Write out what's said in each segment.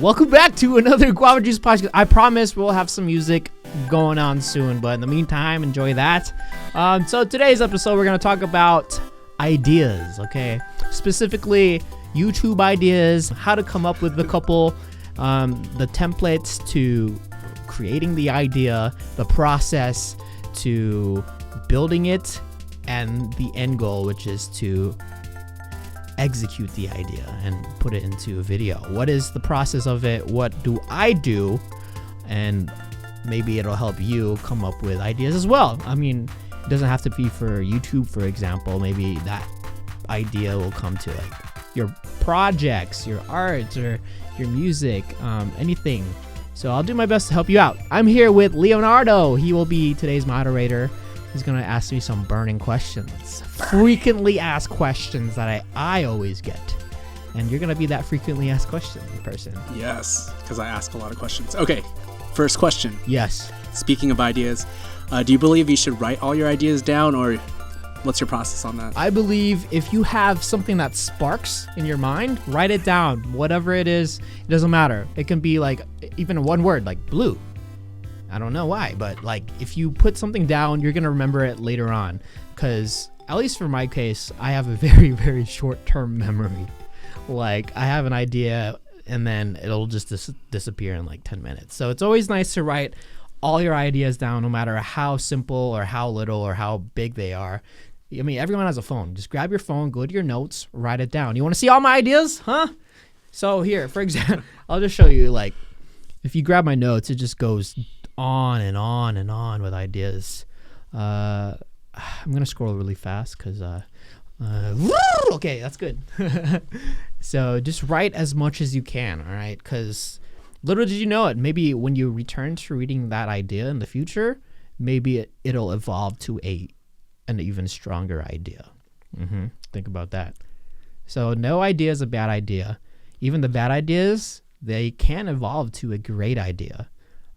welcome back to another Guava Juice podcast. I promise we'll have some music going on soon, but in the meantime, enjoy that. So today's episode, we're going to talk about ideas, okay? Specifically, YouTube ideas, how to come up with a couple, the templates to creating the idea, the process to building it, and the end goal, which is to execute the idea and put it into a video. What is the process of it? What do I do? And maybe it'll help you come up with ideas as well. I mean, it doesn't have to be for YouTube, for example. Maybe that idea will come to like your projects, your art, or your music, anything. So I'll do my best to help you out. I'm here with Leonardo. He will be today's moderator. He's going to ask me some burning questions. Frequently asked questions that I always get. And you're going to be that frequently asked question person. Yes, because I ask a lot of questions. Okay, first question. Yes. Speaking of ideas, do you believe you should write all your ideas down, or what's your process on that? I believe if you have something that sparks in your mind, write it down. Whatever it is, it doesn't matter. It can be like even one word, like blue. I don't know why, but like if you put something down, you're going to remember it later on. Because at least for my case, I have a very, very short-term memory. Like I have an idea and then it'll just disappear in like 10 minutes. So it's always nice to write all your ideas down, no matter how simple or how little or how big they are. I mean, everyone has a phone. Just grab your phone, go to your notes, write it down. You want to see all my ideas? Huh? So here, for example, I'll just show you, like, if you grab my notes, it just goes on and on and on with ideas. I'm going to scroll really fast because, okay, that's good. So just write as much as you can, all right? Because little did you know it, maybe when you return to reading that idea in the future, maybe it'll evolve to an even stronger idea. Think about that. So no idea is a bad idea. Even the bad ideas, they can evolve to a great idea.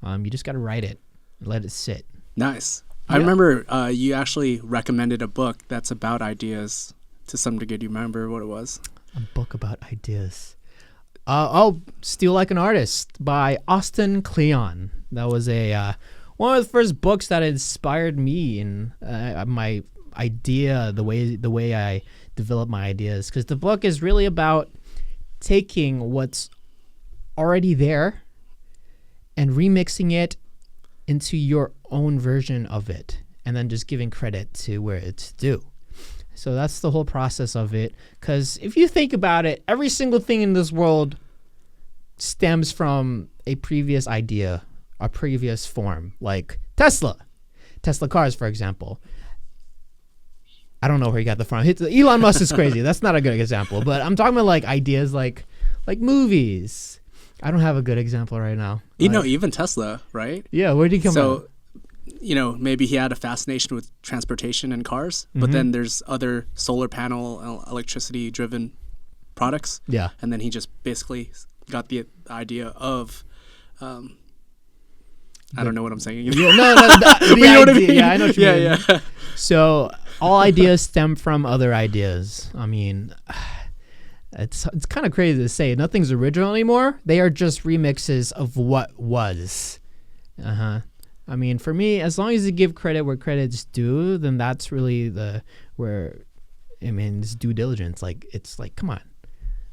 You just got to write it, let it sit. Nice. I remember you actually recommended a book that's about ideas to some degree. Do you remember what it was? A book about ideas. Steal Like an Artist by Austin Kleon. That was one of the first books that inspired me in my idea, the way I develop my ideas. Because the book is really about taking what's already there and remixing it into your own version of it, and then just giving credit to where it's due. So that's the whole process of it. Because if you think about it, every single thing in this world stems from a previous idea, a previous form, like Tesla cars, for example. I don't know where he got the from. Elon Musk is crazy. That's not a good example, but I'm talking about like ideas like movies. I don't have a good example right now. Even Tesla, right? Yeah, where did he come from? So, maybe he had a fascination with transportation and cars, but then there's other solar panel, electricity-driven products. Yeah. And then he just basically got the idea of, I don't know what I'm saying. Yeah, the you know what I mean? Yeah, I know what you mean. Yeah. So all ideas stem from other ideas. I mean, it's kind of crazy to say. Nothing's original anymore. They are just remixes of what was. I mean, for me, as long as you give credit where credit's due, then that's really it's due diligence. Like, it's like, come on.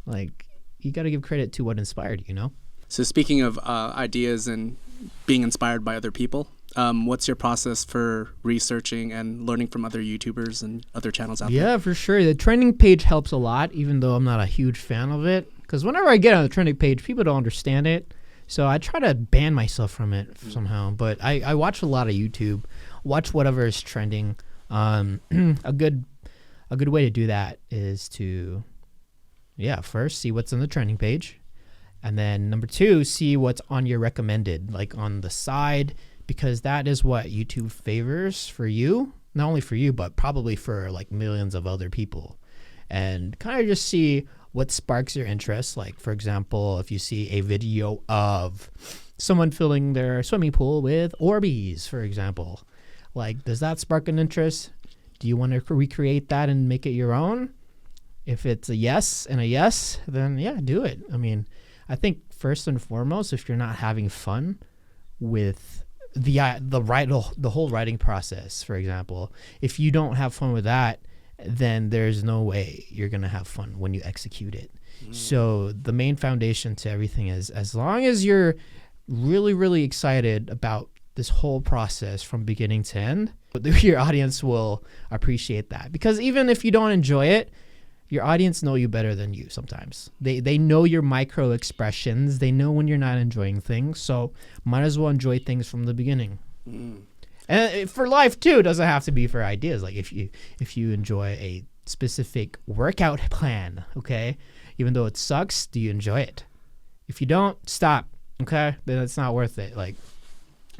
Like, you got to give credit to what inspired you, So speaking of ideas and being inspired by other people, what's your process for researching and learning from other YouTubers and other channels out there? Yeah, for sure. The trending page helps a lot, even though I'm not a huge fan of it. Because whenever I get on the trending page, people don't understand it. So I try to ban myself from it somehow. But I watch a lot of YouTube, watch whatever is trending. A good way to do that is to, first see what's on the trending page. And then number 2, see what's on your recommended, like on the side, because that is what YouTube favors for you. Not only for you, but probably for like millions of other people. And kind of just see what sparks your interest. Like, for example, if you see a video of someone filling their swimming pool with Orbeez, for example, like, does that spark an interest? Do you want to recreate that and make it your own? If it's a yes and a yes, then yeah, do it. I mean, I think first and foremost, if you're not having fun with the whole writing process, for example, if you don't have fun with that, then there's no way you're going to have fun when you execute it. So the main foundation to everything is, as long as you're really, really excited about this whole process from beginning to end, your audience will appreciate that. Because even if you don't enjoy it, your audience know you better than you sometimes. They know your micro expressions. They know when you're not enjoying things. So might as well enjoy things from the beginning. And for life too, it doesn't have to be for ideas. Like if you enjoy a specific workout plan, okay, even though it sucks, do you enjoy it? If you don't, stop, okay? Then it's not worth it. Like,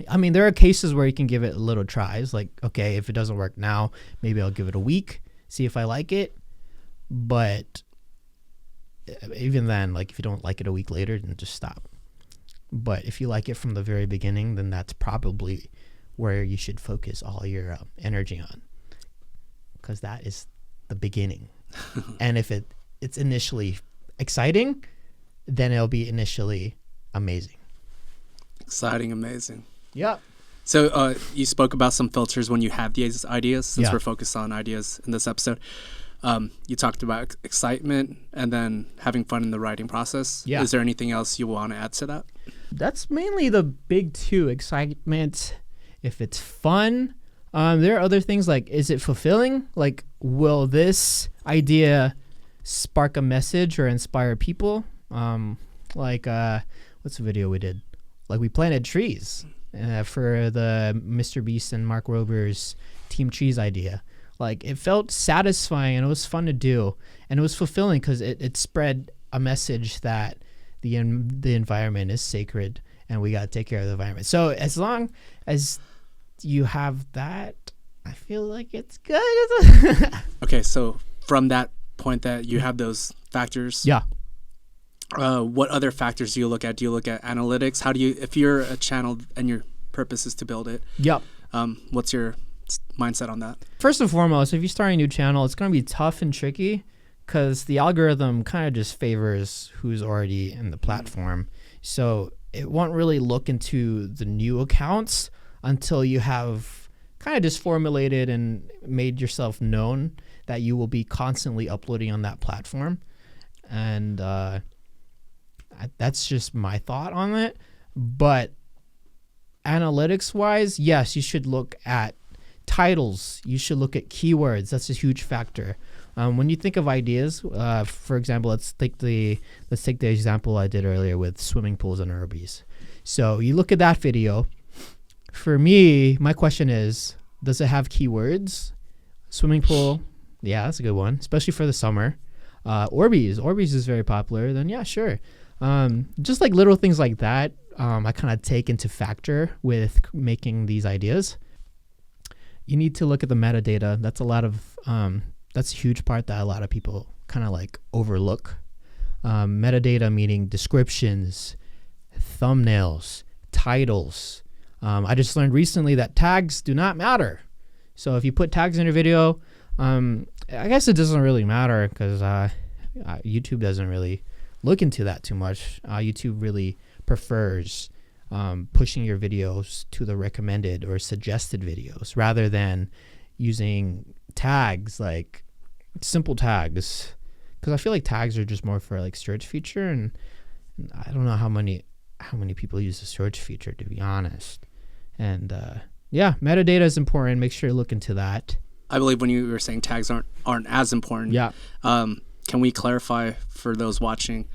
I mean, there are cases where you can give it a little tries. Like, okay, if it doesn't work now, maybe I'll give it a week, see if I like it. But even then, like, if you don't like it a week later, then just stop. But if you like it from the very beginning, then that's probably where you should focus all your energy on, because that is the beginning. And if it's initially exciting, then it'll be initially amazing. Exciting, amazing. Yep. So you spoke about some filters when you have these ideas, since Yeah. we're focused on ideas in this episode. You talked about excitement and then having fun in the writing process. Yeah. Is there anything else you want to add to that? That's mainly the big two: excitement, if it's fun. There are other things like, is it fulfilling? Like, will this idea spark a message or inspire people? What's the video we did? Like, we planted trees for the Mr. Beast and Mark Rober's Team Trees idea. Like, it felt satisfying and it was fun to do, and it was fulfilling because it spread a message that the environment is sacred and we got to take care of the environment. So as long as you have that, I feel like it's good. Okay, so from that point that you have those factors, Yeah. What other factors do you look at? Do you look at analytics? How do you, if you're a channel and your purpose is to build it, Yep. what's your mindset on that? First and foremost, if you start a new channel, it's going to be tough and tricky because the algorithm kind of just favors who's already in the platform. So it won't really look into the new accounts until you have kind of just formulated and made yourself known that you will be constantly uploading on that platform. And that's just my thought on it. But analytics wise, yes, you should look at titles. You should look at keywords. That's a huge factor. When you think of ideas, for example, let's take the example I did earlier with swimming pools and Urbies. So you look at that video. For me, my question is, does it have keywords? Swimming pool, yeah, that's a good one, especially for the summer. Orbeez is very popular. Then yeah, sure. Just like little things like that, I kind of take into factor with making these ideas. You need to look at the metadata. That's a huge part that a lot of people kind of like overlook. Metadata meaning descriptions, thumbnails, titles. I just learned recently that tags do not matter. So if you put tags in your video, I guess it doesn't really matter because YouTube doesn't really look into that too much. YouTube really prefers pushing your videos to the recommended or suggested videos rather than using tags, like simple tags, because I feel like tags are just more for like search feature, and I don't know how many people use the search feature, to be honest. And yeah, metadata is important. Make sure you look into that. I believe when you were saying tags aren't as important. Yeah. Can we clarify for those watching,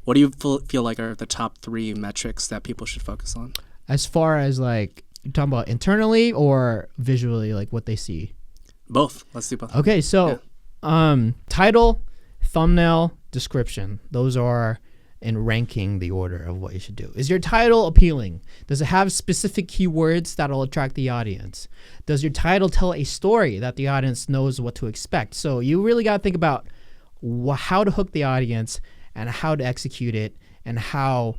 what do you feel like are the top 3 metrics that people should focus on? As far as like, you're talking about internally or visually, like what they see? Both. Let's do both. Okay, so title, thumbnail, description. Those are in ranking the order of what you should do. Is your title appealing? Does it have specific keywords that'll attract the audience? Does your title tell a story that the audience knows what to expect? So you really got to think about how to hook the audience and how to execute it and how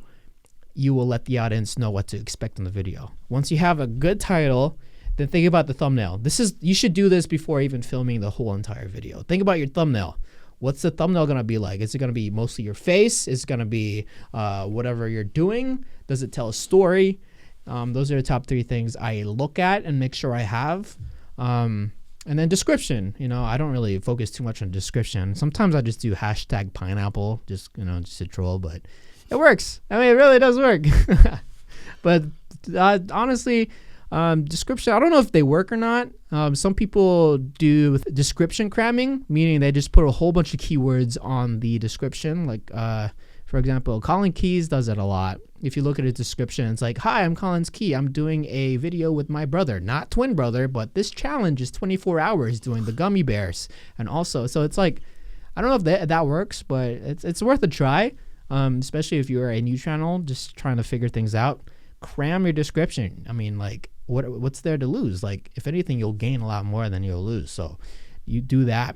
you will let the audience know what to expect in the video. Once you have a good title, then think about the thumbnail. You should do this before even filming the whole entire video. Think about your thumbnail. what's the thumbnail gonna be like? Is it gonna be mostly your face? Is it gonna be whatever you're doing? Does it tell a story? Those are the top 3 things I look at and make sure I have. And then description, I don't really focus too much on description. Sometimes I just do #pineapple, just to troll, but it works. I mean, it really does work. But honestly, description, I don't know if they work or not. Some people do description cramming, meaning they just put a whole bunch of keywords on the description. Like, for example, Colin Keys does it a lot. If you look at his description, it's like, hi, I'm Colin's Key. I'm doing a video with my brother, not twin brother, but this challenge is 24 hours doing the gummy bears. And also, so it's like, I don't know if that works, but it's worth a try, especially if you're a new channel, just trying to figure things out. Cram your description. I mean, like, what's there to lose? Like, if anything, you'll gain a lot more than you'll lose. So you do that.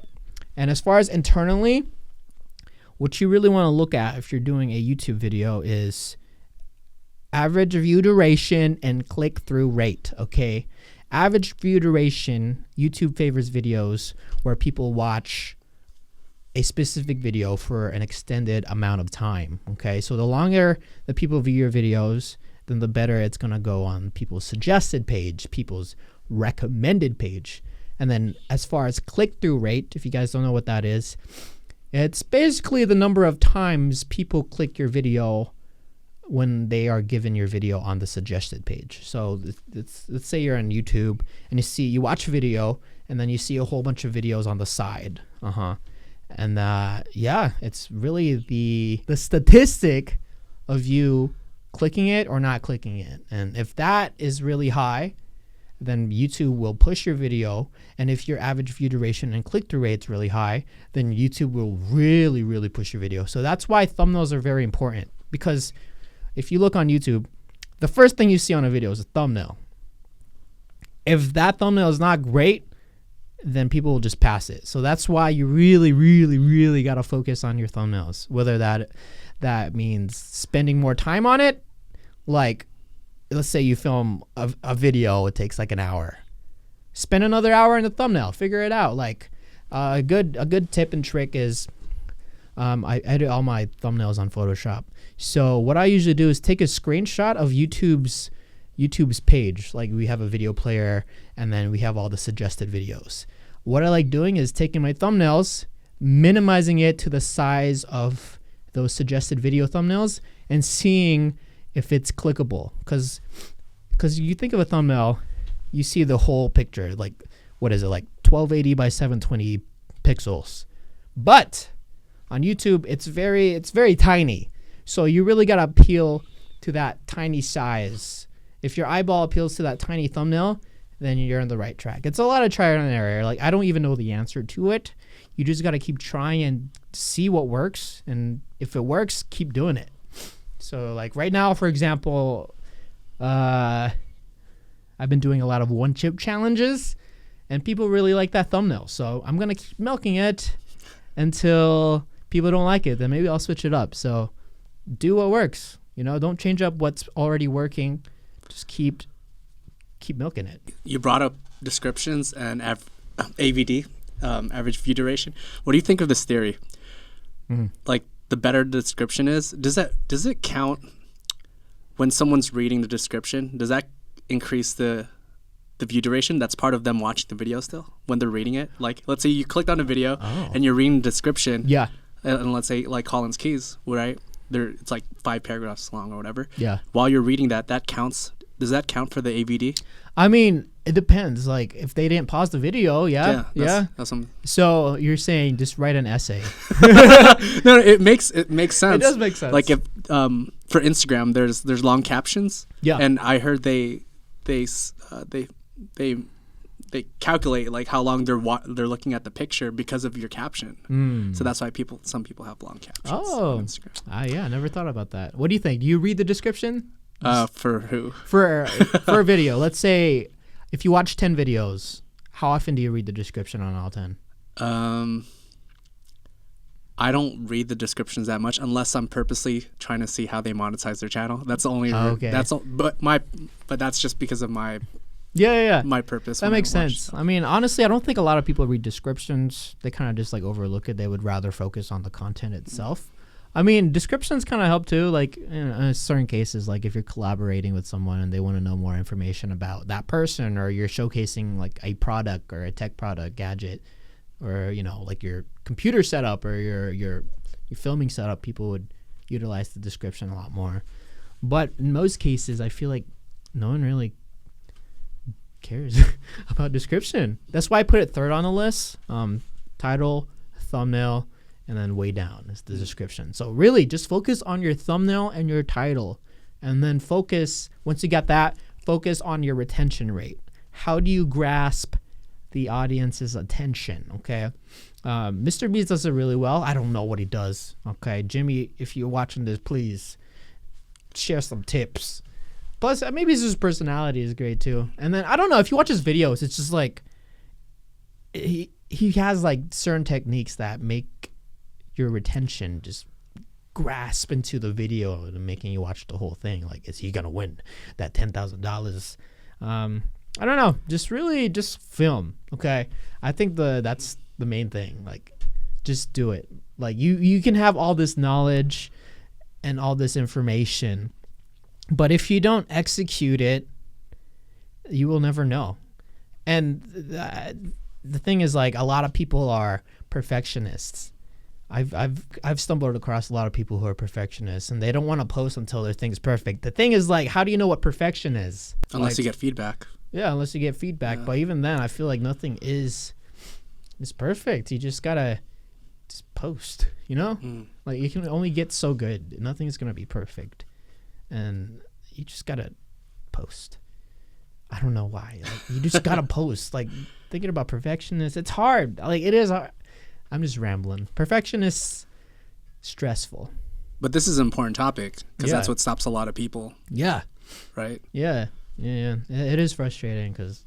And as far as internally, what you really want to look at if you're doing a YouTube video is average view duration and click-through rate, okay? Average view duration, YouTube favors videos where people watch a specific video for an extended amount of time, okay? So the longer the people view your videos, then the better it's going to go on people's suggested page, people's recommended page. And then as far as click-through rate, if you guys don't know what that is, it's basically the number of times people click your video when they are given your video on the suggested page. So let's say you're on YouTube and you watch a video and then you see a whole bunch of videos on the side. And yeah, it's really the statistic of you clicking it or not clicking it. And if that is really high, then YouTube will push your video. And if your average view duration and click-through rate is really high, then YouTube will really, really push your video. So that's why thumbnails are very important, because if you look on YouTube, the first thing you see on a video is a thumbnail. If that thumbnail is not great, then people will just pass it. So that's why you really, really, really got to focus on your thumbnails, whether that means spending more time on it. Like, let's say you film a video, it takes like an hour. Spend another hour in the thumbnail, figure it out. Like, a good tip and trick is, I edit all my thumbnails on Photoshop. So what I usually do is take a screenshot of YouTube's page. Like, we have a video player and then we have all the suggested videos. What I like doing is taking my thumbnails, minimizing it to the size of those suggested video thumbnails and seeing if it's clickable. Because you think of a thumbnail, you see the whole picture. Like, what is it, like 1280 by 720 pixels. But on YouTube, it's very tiny. So you really got to appeal to that tiny size. If your eyeball appeals to that tiny thumbnail, then you're on the right track. It's a lot of trial and error. Like, I don't even know the answer to it. You just got to keep trying and see what works. And if it works, keep doing it. So like right now, for example, I've been doing a lot of one chip challenges and people really like that thumbnail. So I'm going to keep milking it until people don't like it. Then maybe I'll switch it up. So do what works. Don't change up what's already working. Just keep milking it. You brought up descriptions and AVD, average view duration. What do you think of this theory? Mm-hmm. Like, the better the description is, does it count when someone's reading the description? Does that increase the view duration? That's part of them watching the video still when they're reading it. Like, let's say you clicked on a video and you're reading the description. Yeah. And let's say like Colin's Keys, right? It's like 5 paragraphs long or whatever. Yeah. While you're reading that counts. Does that count for the AVD? I mean, it depends. Like, if they didn't pause the video, yeah. That's so you're saying just write an essay? No, it makes sense. It does make sense. Like, if for Instagram, there's long captions. Yeah. And I heard they calculate like how long they're looking at the picture because of your caption. So that's why some people have long captions. On Instagram. Yeah, I never thought about that. What do you think? Do you read the description? For who? For a video. Let's say if you watch 10 videos, how often do you read the description on all 10? I don't read the descriptions that much unless I'm purposely trying to see how they monetize their channel. That's the only. Okay. That's all. But that's just because of my Yeah. my purpose. That when I makes watch sense. stuff. I mean, honestly, I don't think a lot of people read descriptions. They kind of just like overlook it. They would rather focus on the content itself. I mean, descriptions kind of help too. Like in certain cases, like if you're collaborating with someone and they want to know more information about that person, or you're showcasing like a product or a tech product, gadget, or like your computer setup or your filming setup, people would utilize the description a lot more. But in most cases, I feel like no one really cares about description. That's why I put it third on the list. Title, thumbnail, and then way down is the description. So really just focus on your thumbnail and your title, and then once you got that, focus on your retention rate. How do you grasp the audience's attention? Okay. Mr. Beast does it really well. I don't know what he does. Okay. Jimmy, if you're watching this, please share some tips. Plus, maybe his personality is great too. And then I don't know, if you watch his videos, it's just like he has like certain techniques that make your retention just grasp into the video and making you watch the whole thing. Like, is he gonna win that $10,000? I don't know. Just film. Okay, I think that's the main thing. Like, just do it. Like you can have all this knowledge and all this information, but if you don't execute it, you will never know. And the thing is, like, a lot of people are perfectionists. I've stumbled across a lot of people who are perfectionists, and they don't want to post until their thing's perfect. The thing is, like, how do you know what perfection is? Unless you get feedback. Yeah, unless you get feedback. Yeah. But even then, I feel like nothing is perfect. You just gotta just post, Like, you can only get so good. Nothing's gonna be perfect. And you just gotta post. I don't know why. Like, you just gotta post. Like, thinking about perfectionists, it's hard. Like, it is hard. I'm just rambling. Perfectionists, stressful. But this is an important topic because that's what stops a lot of people. Yeah. Right? Yeah. It is frustrating because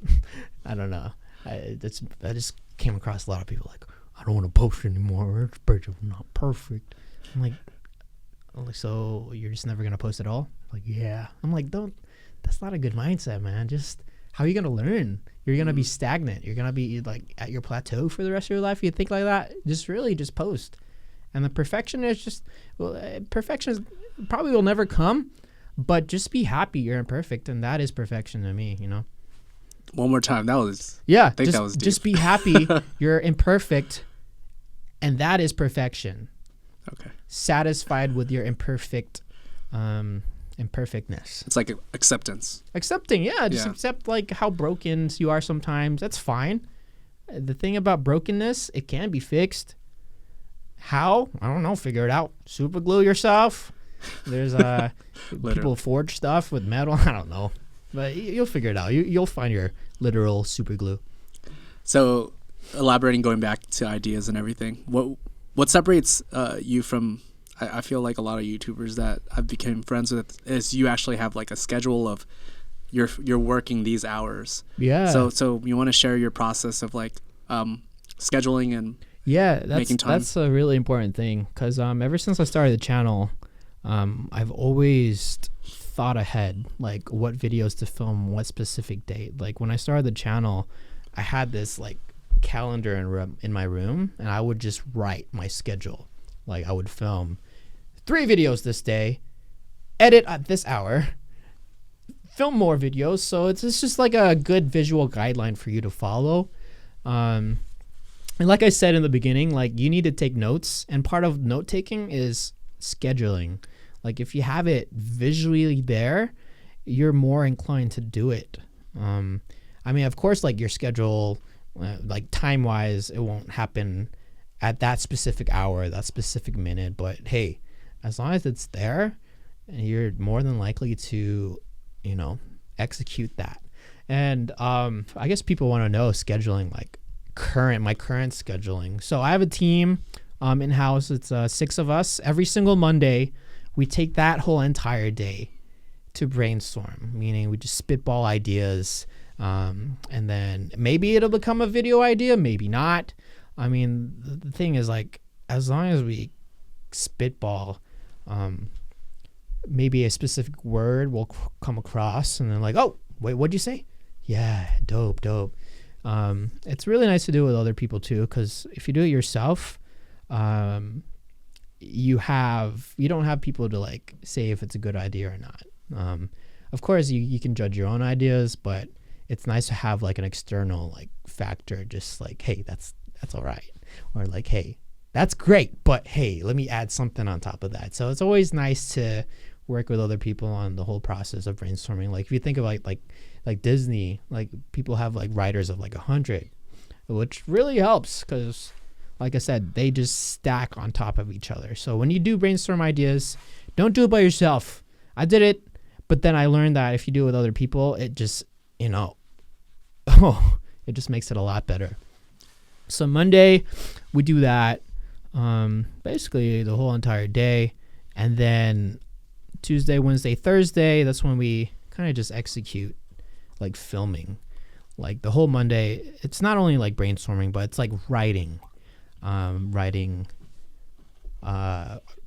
I don't know. I just came across a lot of people like, I don't want to post anymore. It's not perfect. I'm like, so you're just never gonna post at all? Like, yeah. I'm like, that's not a good mindset, man. Just, how are you gonna learn? You're gonna be stagnant. You're gonna be like at your plateau for the rest of your life. You think like that? Just post. And the perfection probably will never come, but just be happy you're imperfect, and that is perfection to me. One more time. That was yeah. I think that was deep. Just be happy you're imperfect, and that is perfection. Okay. Satisfied with your imperfectness. It's like acceptance. Accepting, yeah. Just accept like how broken you are sometimes. That's fine. The thing about brokenness, it can be fixed. How? I don't know. Figure it out. Super glue yourself. There's people forge stuff with metal. I don't know, but you'll figure it out. You'll find your literal super glue. So, elaborating, going back to ideas and everything. What separates you from? I feel like a lot of YouTubers that I've become friends with is you actually have like a schedule of you're working these hours. Yeah. So you want to share your process of like scheduling and making time? That's a really important thing because ever since I started the channel, I've always thought ahead, like what videos to film, what specific date. Like when I started the channel, I had this like calendar in my room, and I would just write my schedule. Like I would film 3 videos this day, edit at this hour, film more videos. So it's just like a good visual guideline for you to follow. And like I said in the beginning, like you need to take notes, and part of note taking is scheduling. Like if you have it visually there, you're more inclined to do it. I mean, of course, like your schedule, like time wise, it won't happen at that specific hour, that specific minute, but hey, as long as it's there, you're more than likely to, execute that. And I guess people want to know scheduling, like my current scheduling. So I have a team in-house. It's 6 of us. Every single Monday, we take that whole entire day to brainstorm, meaning we just spitball ideas, and then maybe it'll become a video idea, maybe not. I mean, the thing is, like, as long as we spitball, maybe a specific word will come across, and then like, oh, wait, what'd you say? Yeah, dope. It's really nice to do it with other people too, because if you do it yourself, you don't have people to like say if it's a good idea or not. Of course, you can judge your own ideas, but it's nice to have like an external like factor, just like, hey, that's all right, or like, hey, that's great, but hey, let me add something on top of that. So it's always nice to work with other people on the whole process of brainstorming. Like if you think about like Disney, like people have like writers of like 100, which really helps because, like I said, they just stack on top of each other. So when you do brainstorm ideas, don't do it by yourself. I did it, but then I learned that if you do it with other people, it just, it just makes it a lot better. So Monday, we do that basically the whole entire day. And then Tuesday, Wednesday, Thursday, that's when we kind of just execute, like filming. Like the whole Monday, it's not only like brainstorming, but it's like writing the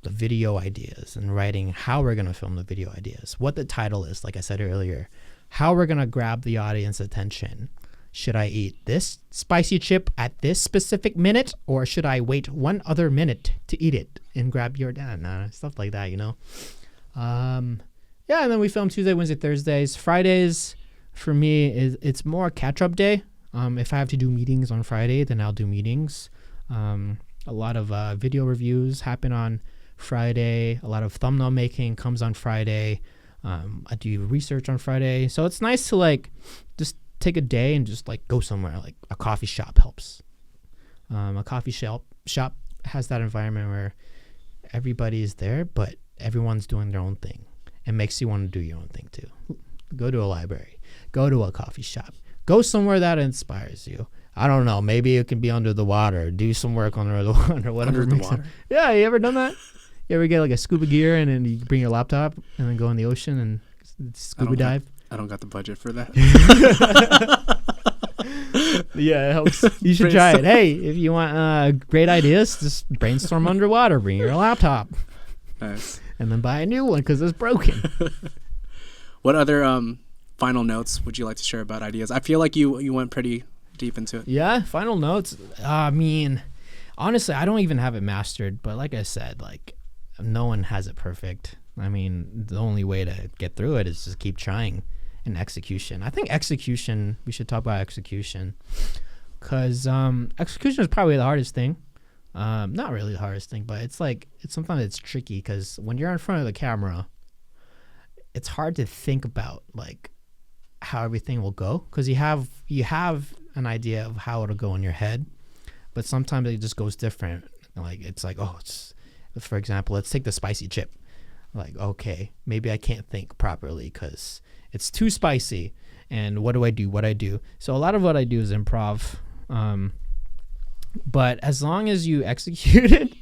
video ideas and writing how we're going to film the video ideas, what the title is, like I said earlier, how we're going to grab the audience attention. Should I eat this spicy chip at this specific minute, or should I wait one other minute to eat it and grab your stuff like that, Yeah, and then we film Tuesday, Wednesday, Thursdays. Fridays for me it's more catch-up day. If I have to do meetings on Friday, then I'll do meetings. A lot of video reviews happen on Friday. A lot of thumbnail making comes on Friday. I do research on Friday. So it's nice to like just take a day and just like go somewhere. Like a coffee shop helps. A coffee shop has that environment where everybody's there, but everyone's doing their own thing. It makes you want to do your own thing too. Go to a library. Go to a coffee shop. Go somewhere that inspires you. I don't know. Maybe it can be under the water. Do some work under the water. Whatever. Under the water. Yeah, you ever done that? You ever get like a scuba gear and then you bring your laptop and then go in the ocean and scuba dive? I don't got the budget for that. Yeah, it helps. You should try it. Hey, if you want great ideas, just brainstorm underwater. Bring your laptop. Nice. And then buy a new one because it's broken. What other final notes would you like to share about ideas? I feel like you went pretty deep into it. Yeah, final notes. I mean, honestly, I don't even have it mastered. But like I said, like no one has it perfect. I mean, the only way to get through it is just keep trying. And execution. I think execution, we should talk about execution. Because execution is probably the hardest thing. Not really the hardest thing, but it's something that's tricky because when you're in front of the camera, it's hard to think about like how everything will go because you have an idea of how it'll go in your head, but sometimes it just goes different. Like it's like, for example, let's take the spicy chip. Like, okay, maybe I can't think properly because it's too spicy. And what do I do? So a lot of what I do is improv. But as long as you execute it,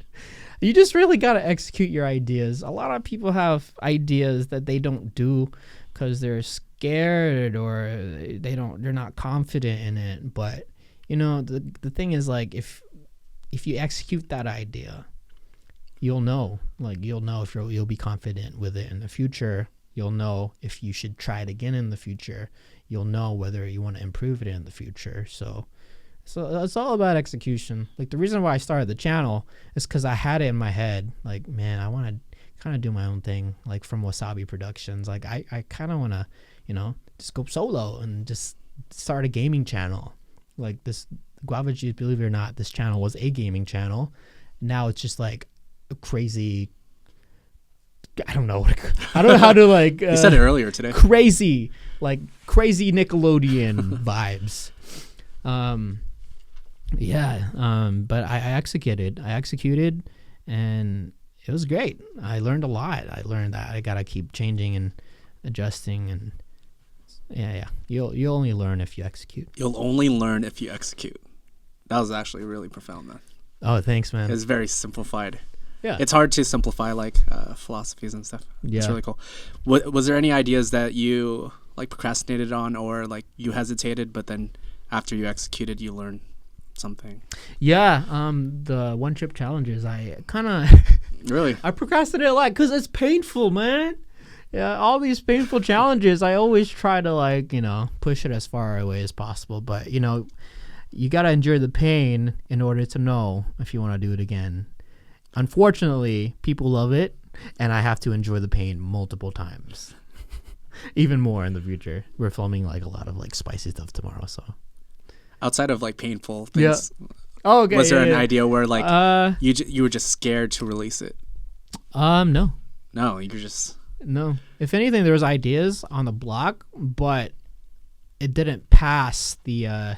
you just really got to execute your ideas. A lot of people have ideas that they don't do because they're scared or they're not confident in it. But the thing is, like, if you execute that idea, you'll know if you'll be confident with it in the future. You'll know if you should try it again in the future. You'll know whether you want to improve it in the future. So it's all about execution. Like the reason why I started the channel is because I had it in my head. Like, man, I want to kind of do my own thing, like from Wasabi Productions. Like I kind of want to, just go solo and just start a gaming channel. Like this Guava Juice, believe it or not, this channel was a gaming channel. Now it's just like a crazy, I don't know how to like. You said it earlier today. Crazy Nickelodeon vibes. But I executed, and it was great. I learned a lot. I learned that I gotta keep changing and adjusting, and you'll only learn if you execute. You'll only learn if you execute. That was actually really profound, man. Oh, thanks, man. It's very simplified. Yeah, it's hard to simplify like philosophies and stuff. Yeah, it's really cool. Was there any ideas that you like procrastinated on, or like you hesitated, but then after you executed, you learned something? Yeah, the one chip challenges, I kind of really I procrastinate a lot because it's painful, man. Yeah, all these painful challenges, I always try to like, push it as far away as possible. But, you got to endure the pain in order to know if you want to do it again. Unfortunately, people love it, and I have to endure the pain multiple times. Even more in the future. We're filming like a lot of like spicy stuff tomorrow, so. Outside of like painful things, Oh, okay. was there an idea where like you were just scared to release it? No. No, you were just... No. If anything, there was ideas on the block, but it didn't pass the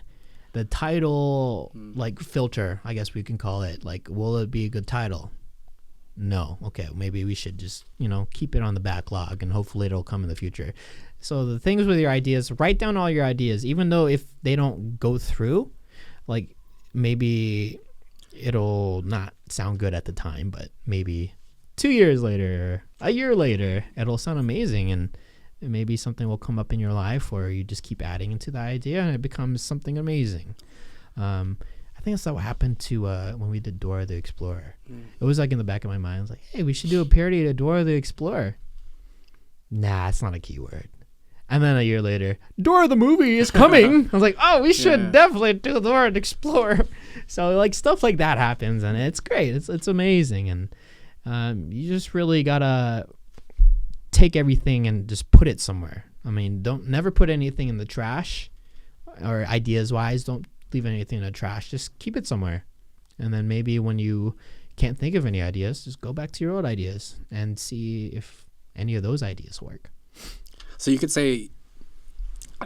title like filter, I guess we can call it. Like, will it be a good title? No. Okay, maybe we should just, keep it on the backlog and hopefully it'll come in the future. So the things with your ideas, write down all your ideas, even though if they don't go through, like maybe it'll not sound good at the time, but maybe 2 years later, a year later, it'll sound amazing, and maybe something will come up in your life where you just keep adding into the idea and it becomes something amazing. I think that's what happened to when we did Dora the Explorer. It was like in the back of my mind. I was like, hey, we should do a parody to Dora the Explorer. Nah, it's not a keyword. And then a year later, Dora the movie is coming. I was like, oh, we should definitely do Dora the Explorer. So like stuff like that happens, and it's great. It's amazing, and you just really gotta take everything and just put it somewhere. I mean, never put anything in the trash, or ideas wise, don't leave anything in the trash. Just keep it somewhere, and then maybe when you can't think of any ideas, just go back to your old ideas and see if any of those ideas work. So you could say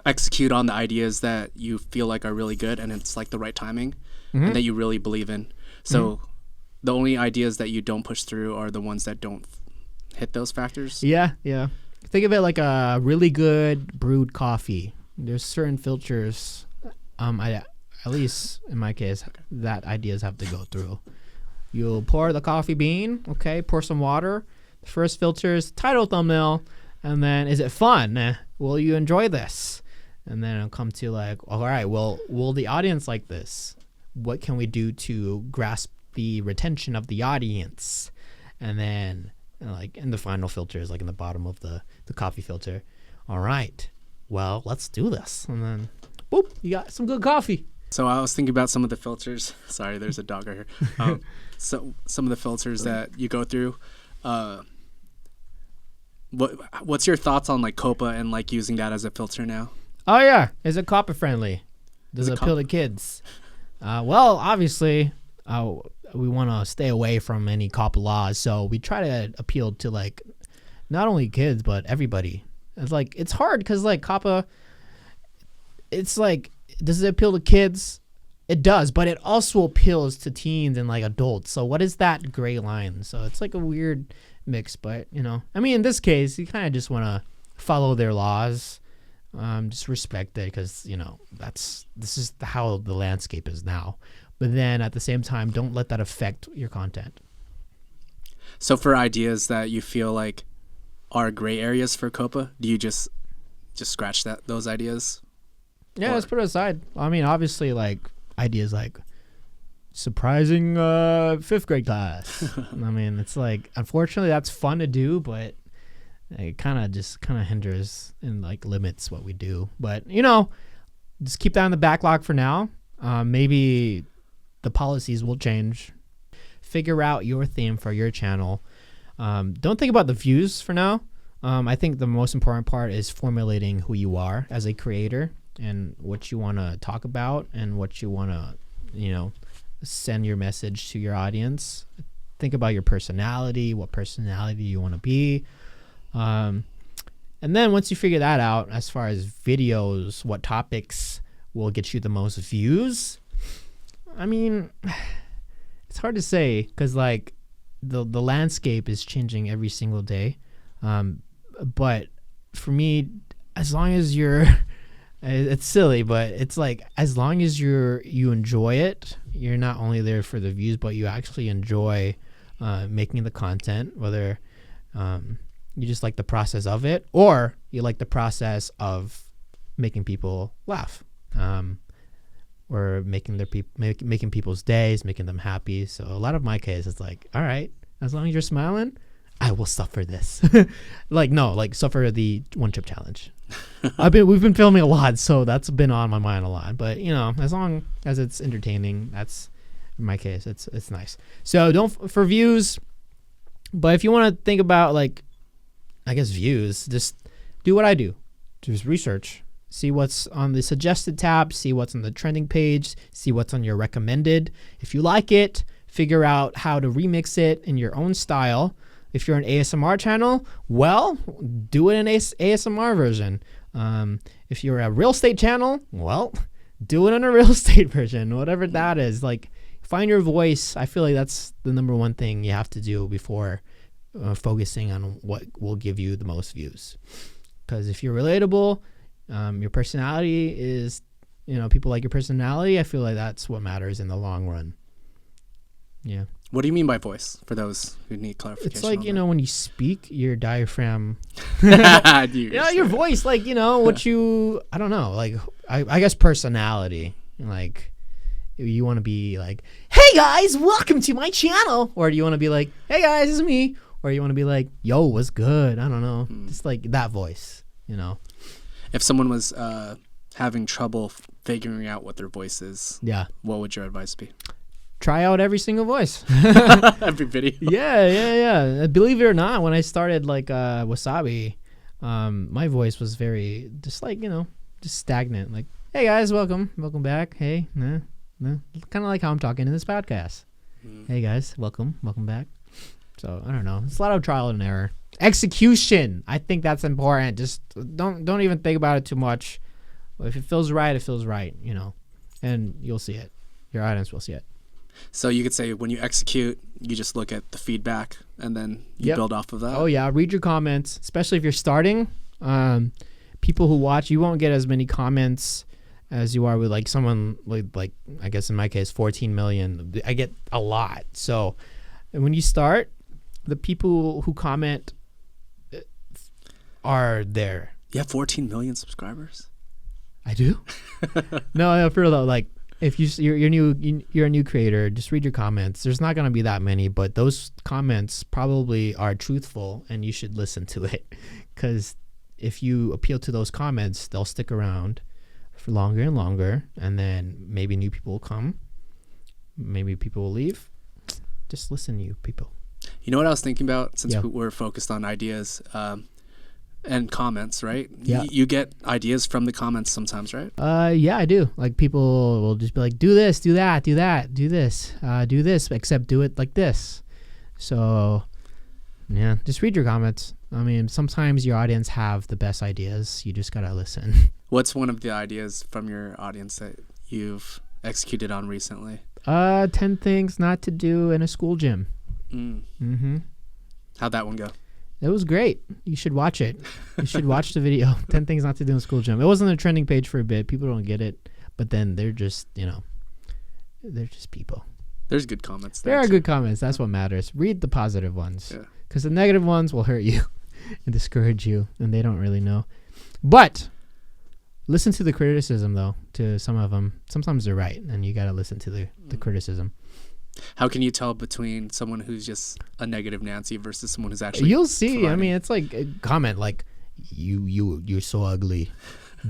execute on the ideas that you feel like are really good and it's like the right timing and that you really believe in. So the only ideas that you don't push through are the ones that don't hit those factors. Yeah. Think of it like a really good brewed coffee. There's certain filters, at least in my case, that ideas have to go through. You'll pour the coffee bean, okay, pour some water. The first filter is title, thumbnail. And then, is it fun? Will you enjoy this? And then it'll come to like, all right, well, will the audience like this? What can we do to grasp the retention of the audience? And then, like, in the final filter is like in the bottom of the coffee filter. All right, well, let's do this. And then, boop, you got some good coffee. So I was thinking about some of the filters. Sorry, there's a dog right here. So some of the filters that you go through. What's your thoughts on like Copa and like using that as a filter now? Oh yeah, is it Copa friendly? Does it appeal to kids? Well, obviously, we want to stay away from any Copa laws, so we try to appeal to like not only kids but everybody. It's like it's hard because like Copa, it's like, does it appeal to kids? It does, but it also appeals to teens and like adults. So what is that gray line? So it's like a weird mix, but I mean, in this case, you kind of just want to follow their laws, just respect it, because this is how the landscape is now. But then at the same time, don't let that affect your content. So for ideas that you feel like are gray areas for Copa, do you just scratch those ideas? Yeah, let's put it aside. I mean, obviously, like ideas like surprising fifth grade class. I mean, it's like, unfortunately, that's fun to do, but it kind of hinders and like limits what we do. But just keep that in the backlog for now. Maybe the policies will change. Figure out your theme for your channel. Don't think about the views for now. I think the most important part is formulating who you are as a creator and what you want to talk about and what you want to, send your message to your audience. Think about your personality, what personality you want to be. And then once you figure that out, as far as videos, what topics will get you the most views, I mean, it's hard to say because like the landscape is changing every single day. But for me, as long as you're it's silly, but it's like as long as you enjoy it, you're not only there for the views, but you actually enjoy making the content, whether you just like the process of it or you like the process of making people laugh, or making making people's days, making them happy. So a lot of my case, it's like, all right, as long as you're smiling, I will suffer this. Like, no, like suffer the one chip challenge. We've been filming a lot, so that's been on my mind a lot. But you know, as long as it's entertaining, that's in my case, it's nice. So don't for views, but if you want to think about like, I guess views, just do what I do. Just research, see what's on the suggested tab, see what's on the trending page, see what's on your recommended. If you like it, figure out how to remix it in your own style. If you're an ASMR channel, well, do it in ASMR version. If you're a real estate channel, well, do it in a real estate version, whatever that is. Like, find your voice. I feel like that's the number one thing you have to do before focusing on what will give you the most views. Because if you're relatable, your personality is, you know, people like your personality, I feel like that's what matters in the long run. Yeah. What do you mean by voice, for those who need clarification? It's like, you know, when you speak, your diaphragm, your voice, like, you know, what you, I don't know, like, I guess personality, like, you want to be like, hey guys, welcome to my channel. Or do you want to be like, hey guys, this is me. Or you want to be like, yo, what's good? I don't know. Just like that voice, you know. If someone was having trouble figuring out what their voice is, yeah, what would your advice be? Try out every single voice. Every video. Yeah. Believe it or not, when I started like Wasabi, my voice was very just like, you know, just stagnant. Like, hey guys, welcome back. Hey, nah. Kind of like how I'm talking in this podcast. Hey guys, welcome back. So I don't know. It's a lot of trial and error. Execution. I think that's important. Just don't even think about it too much. If it feels right, it feels right, you know, and you'll see it. Your audience will see it. So you could say when you execute, you just look at the feedback and then you build off of that. Oh yeah, read your comments, especially if you're starting. People who watch, you won't get as many comments as you are with like someone like I guess in my case 14 million. I get a lot. So when you start, the people who comment are there. You have 14 million subscribers? I do. No, for real though, like if you're a new creator, just read your comments. There's not going to be that many, but those comments probably are truthful and you should listen to it, because if you appeal to those comments, they'll stick around for longer and longer, and then maybe new people will come, maybe people will leave. Just listen to you people. You know what I was thinking about, since we're focused on ideas and comments, right? Yeah. You get ideas from the comments sometimes, right? Yeah, I do. Like people will just be like, do this, do that, do that, do this, except do it like this. So yeah, just read your comments. I mean, sometimes your audience have the best ideas. You just gotta listen. What's one of the ideas from your audience that you've executed on recently? 10 things not to do in a school gym. How'd that one go? It was great. You should watch it. You should watch the video. 10 things not to do in a school gym. It wasn't a trending page for a bit. People don't get it, but then they're just, you know, they're just people. There's good comments there are good comments. That's what matters. Read the positive ones, because the negative ones will hurt you and discourage you, and they don't really know. But listen to the criticism, though, to some of them. Sometimes they're right, and you got to listen to the criticism. How can you tell between someone who's just a negative Nancy versus someone who's actually You'll see. providing? I mean, it's like a comment like, you're so ugly.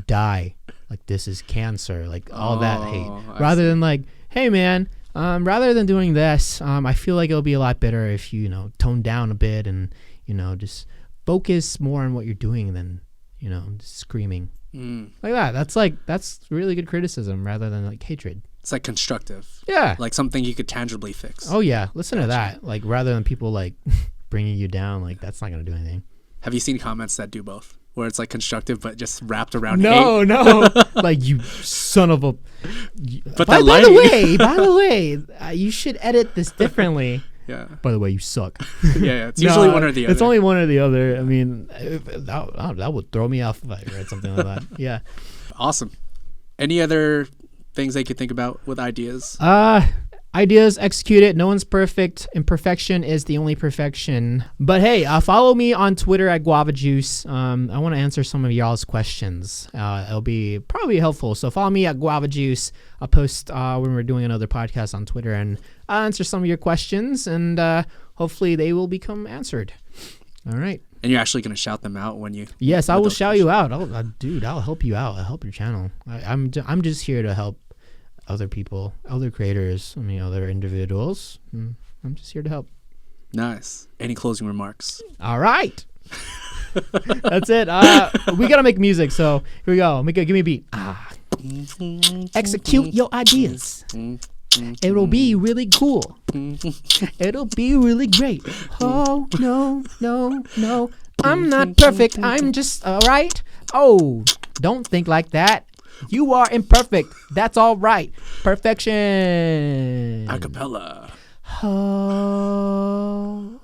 Die. Like, this is cancer. Like, all that hate. Rather than like, hey, man, rather than doing this, I feel like it'll be a lot better if you know, tone down a bit and, you know, just focus more on what you're doing than, you know, just screaming. Like that. That's really good criticism rather than like hatred. It's like constructive. Yeah. Like something you could tangibly fix. Oh yeah. Listen to that. Like, rather than people like bringing you down, like that's not going to do anything. Have you seen comments that do both? Where it's like constructive, but just wrapped around hate? No. Like, you son of a. But by the way, you should edit this differently. Yeah. By the way, you suck. Yeah. It's usually one or the other. It's only one or the other. I mean, that would throw me off if I read something like that. Yeah. Awesome. Any other things they could think about with ideas? I Ideas, execute it. No one's perfect. Imperfection is the only perfection. But hey, follow me on Twitter at Guava Juice. I want to answer some of y'all's questions. It'll be probably helpful. So follow me at Guava Juice. I'll post when we're doing another podcast on Twitter, and I'll answer some of your questions, and hopefully they will become answered. All right. And you're actually going to shout them out when you... Yes, I will shout you out. Dude, I'll help you out. I'll help your channel. I'm just here to help other people, other creators, other individuals. I'm just here to help. Nice. Any closing remarks? All right. That's it. We got to make music, so here we go. Give me a beat. Execute your ideas. It'll be really cool. It'll be really great. Oh, no. I'm not perfect. I'm just all right. Oh, don't think like that. You are imperfect. That's all right. Perfection. Acapella. Oh.